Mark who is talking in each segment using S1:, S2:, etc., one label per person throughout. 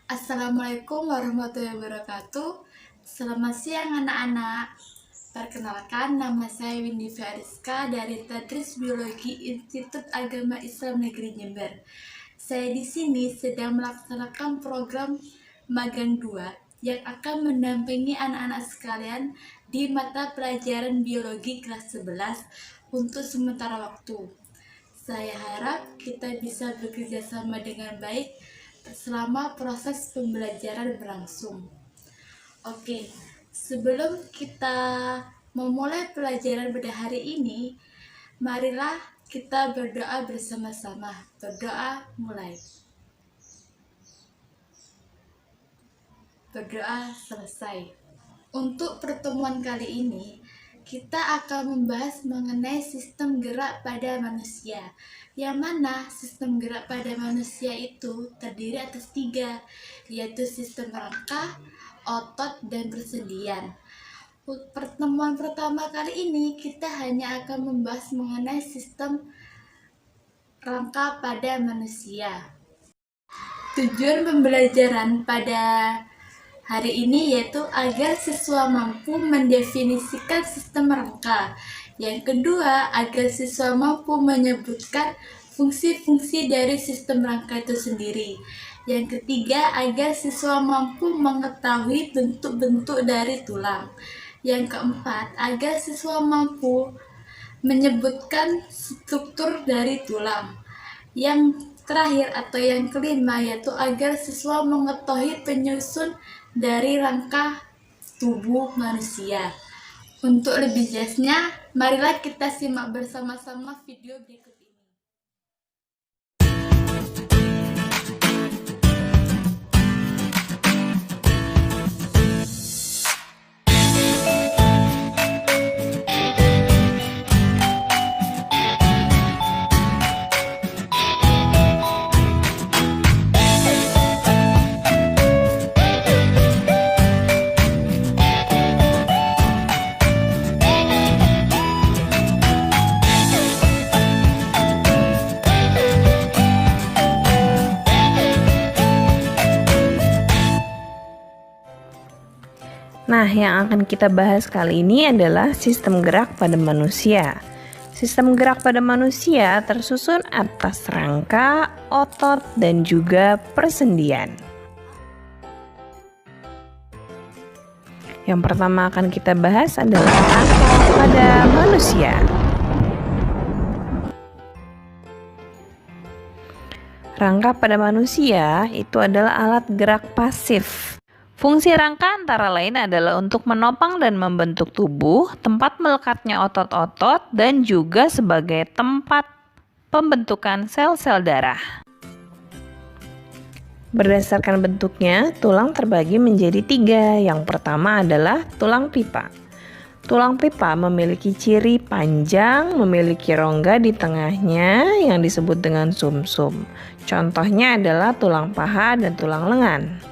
S1: Assalamualaikum warahmatullahi wabarakatuh. Selamat siang anak-anak. Perkenalkan, nama saya Windy Fariska dari Tadris Biologi Institut Agama Islam Negeri Jember. Saya di sini sedang melaksanakan program Magang 2 yang akan mendampingi anak-anak sekalian di mata pelajaran biologi kelas 11 untuk sementara waktu. Saya harap kita bisa bekerja sama dengan baik selama proses pembelajaran berlangsung. Oke, sebelum kita memulai pelajaran pada hari ini, marilah kita berdoa bersama-sama. Berdoa mulai. Berdoa selesai. Untuk pertemuan kali ini, kita akan membahas mengenai sistem gerak pada manusia, yang mana sistem gerak pada manusia itu terdiri atas 3, yaitu sistem rangka, otot, dan persendian. Pertemuan pertama kali ini kita hanya akan membahas mengenai sistem rangka pada manusia. Tujuan pembelajaran pada hari ini yaitu agar siswa mampu mendefinisikan sistem rangka. Yang kedua, agar siswa mampu menyebutkan fungsi-fungsi dari sistem rangka itu sendiri. Yang ketiga, agar siswa mampu mengetahui bentuk-bentuk dari tulang. Yang keempat, agar siswa mampu menyebutkan struktur dari tulang. Yang terakhir atau yang kelima yaitu agar siswa mengetahui penyusun dari rangka tubuh manusia. Untuk lebih jelasnya, marilah kita simak bersama-sama video berikut ini.
S2: Nah, yang akan kita bahas kali ini adalah sistem gerak pada manusia. Sistem gerak pada manusia tersusun atas rangka, otot, dan juga persendian. Yang pertama akan kita bahas adalah rangka pada manusia. Rangka pada manusia itu adalah alat gerak pasif. Fungsi rangka antara lain adalah untuk menopang dan membentuk tubuh, tempat melekatnya otot-otot, dan juga sebagai tempat pembentukan sel-sel darah. Berdasarkan bentuknya, tulang terbagi menjadi 3. Yang pertama adalah tulang pipa. Tulang pipa memiliki ciri panjang, memiliki rongga di tengahnya yang disebut dengan sumsum. Contohnya adalah tulang paha dan tulang lengan.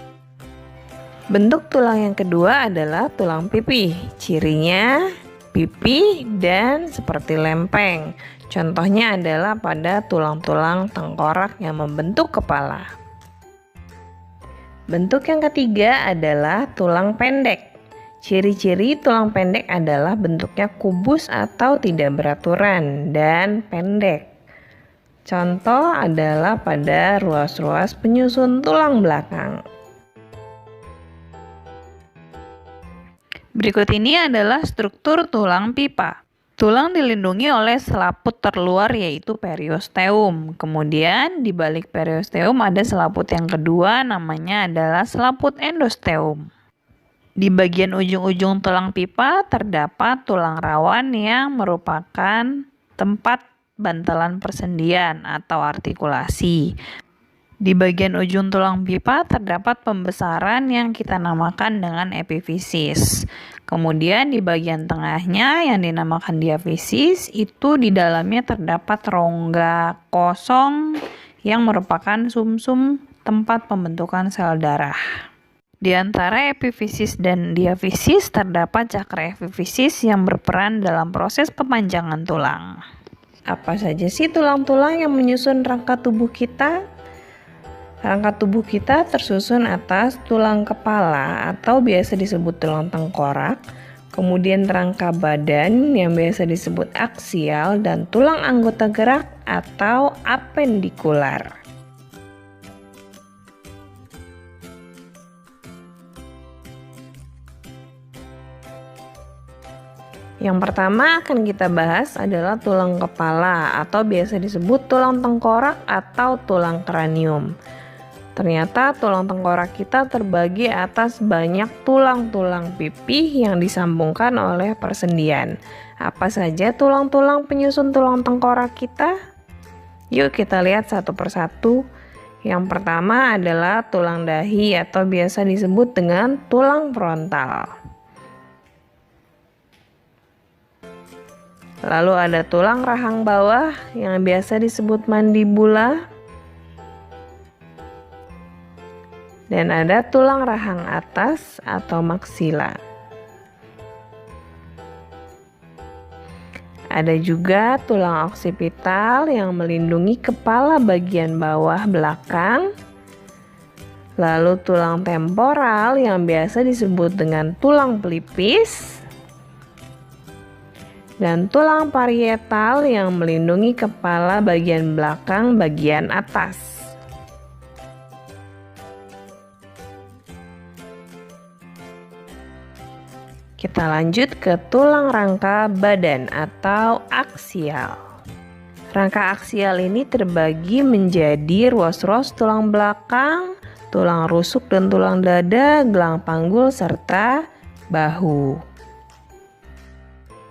S2: Bentuk tulang yang kedua adalah tulang pipi. Cirinya pipi dan seperti lempeng. Contohnya adalah pada tulang-tulang tengkorak yang membentuk kepala. Bentuk yang ketiga adalah tulang pendek. Ciri-ciri tulang pendek adalah bentuknya kubus atau tidak beraturan dan pendek. Contoh adalah pada ruas-ruas penyusun tulang belakang. Berikut ini adalah struktur tulang pipa. Tulang dilindungi oleh selaput terluar yaitu periosteum. Kemudian di balik periosteum ada selaput yang kedua namanya adalah selaput endosteum. Di bagian ujung-ujung tulang pipa terdapat tulang rawan yang merupakan tempat bantalan persendian atau artikulasi. Di bagian ujung tulang pipa terdapat pembesaran yang kita namakan dengan epifisis. Kemudian di bagian tengahnya yang dinamakan diafisis itu di dalamnya terdapat rongga kosong yang merupakan sumsum tempat pembentukan sel darah. Di antara epifisis dan diafisis terdapat cakra epifisis yang berperan dalam proses pemanjangan tulang. Apa saja sih tulang-tulang yang menyusun rangka tubuh kita? Rangka tubuh kita tersusun atas tulang kepala atau biasa disebut tulang tengkorak, kemudian rangka badan yang biasa disebut aksial, dan tulang anggota gerak atau apendikular. Yang pertama akan kita bahas adalah tulang kepala atau biasa disebut tulang tengkorak atau tulang kranium. Ternyata tulang tengkorak kita terbagi atas banyak tulang-tulang pipih yang disambungkan oleh persendian. Apa saja tulang-tulang penyusun tulang tengkorak kita? Yuk kita lihat satu persatu. Yang pertama adalah tulang dahi atau biasa disebut dengan tulang frontal. Lalu ada tulang rahang bawah yang biasa disebut mandibula. Dan ada tulang rahang atas atau maksila. Ada juga tulang oksipital yang melindungi kepala bagian bawah belakang. Lalu tulang temporal yang biasa disebut dengan tulang pelipis. Dan tulang parietal yang melindungi kepala bagian belakang bagian atas. Kita lanjut ke tulang rangka badan atau aksial. Rangka aksial ini terbagi menjadi ruas-ruas tulang belakang, tulang rusuk dan tulang dada, gelang panggul, serta bahu.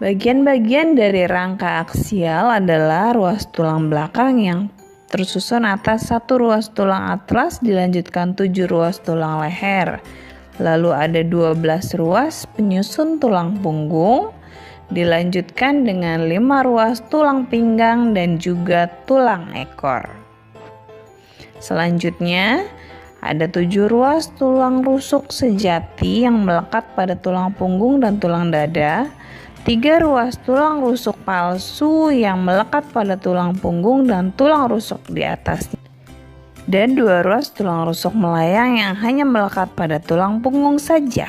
S2: Bagian-bagian dari rangka aksial adalah ruas tulang belakang yang tersusun atas satu ruas tulang atlas, dilanjutkan 7 ruas tulang leher. Lalu ada 12 ruas penyusun tulang punggung, dilanjutkan dengan 5 ruas tulang pinggang dan juga tulang ekor. Selanjutnya ada 7 ruas tulang rusuk sejati yang melekat pada tulang punggung dan tulang dada, 3 ruas tulang rusuk palsu yang melekat pada tulang punggung dan tulang rusuk di atasnya, dan 2 ruas tulang rusuk melayang yang hanya melekat pada tulang punggung saja.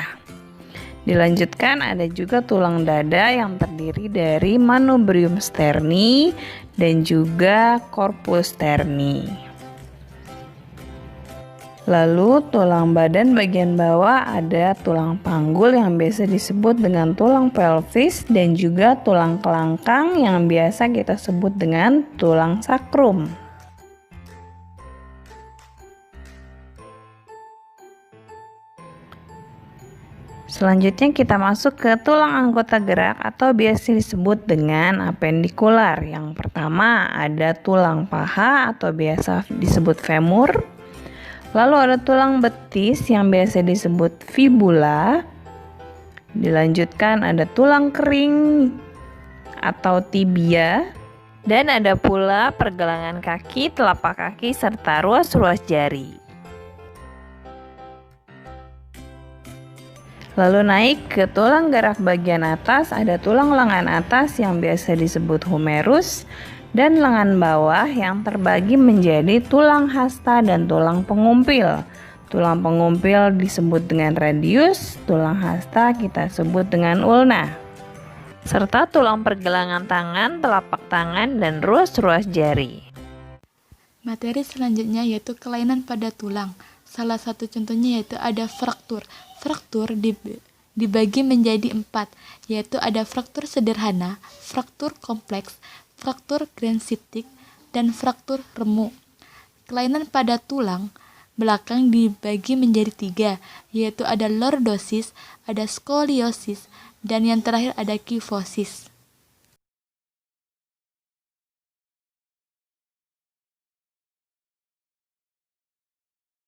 S2: Dilanjutkan ada juga tulang dada yang terdiri dari manubrium sterni dan juga corpus sterni. Lalu tulang badan bagian bawah ada tulang panggul yang biasa disebut dengan tulang pelvis dan juga tulang kelangkang yang biasa kita sebut dengan tulang sakrum. Selanjutnya kita masuk ke tulang anggota gerak atau biasa disebut dengan apendikular. Yang pertama ada tulang paha atau biasa disebut femur. Lalu ada tulang betis yang biasa disebut fibula. Dilanjutkan ada tulang kering atau tibia. Dan ada pula pergelangan kaki, telapak kaki, serta ruas-ruas jari. Lalu naik ke tulang gerak bagian atas, ada tulang lengan atas yang biasa disebut humerus. Dan lengan bawah yang terbagi menjadi tulang hasta dan tulang pengumpil. Tulang pengumpil disebut dengan radius, tulang hasta kita sebut dengan ulna. Serta tulang pergelangan tangan, telapak tangan, dan ruas-ruas jari.
S1: Materi selanjutnya yaitu kelainan pada tulang. Salah satu contohnya yaitu ada fraktur. Fraktur dibagi menjadi 4, yaitu ada fraktur sederhana, fraktur kompleks, fraktur granitik, dan fraktur remuk. Kelainan pada tulang belakang dibagi menjadi 3, yaitu ada lordosis, ada skoliosis, dan yang terakhir ada kifosis.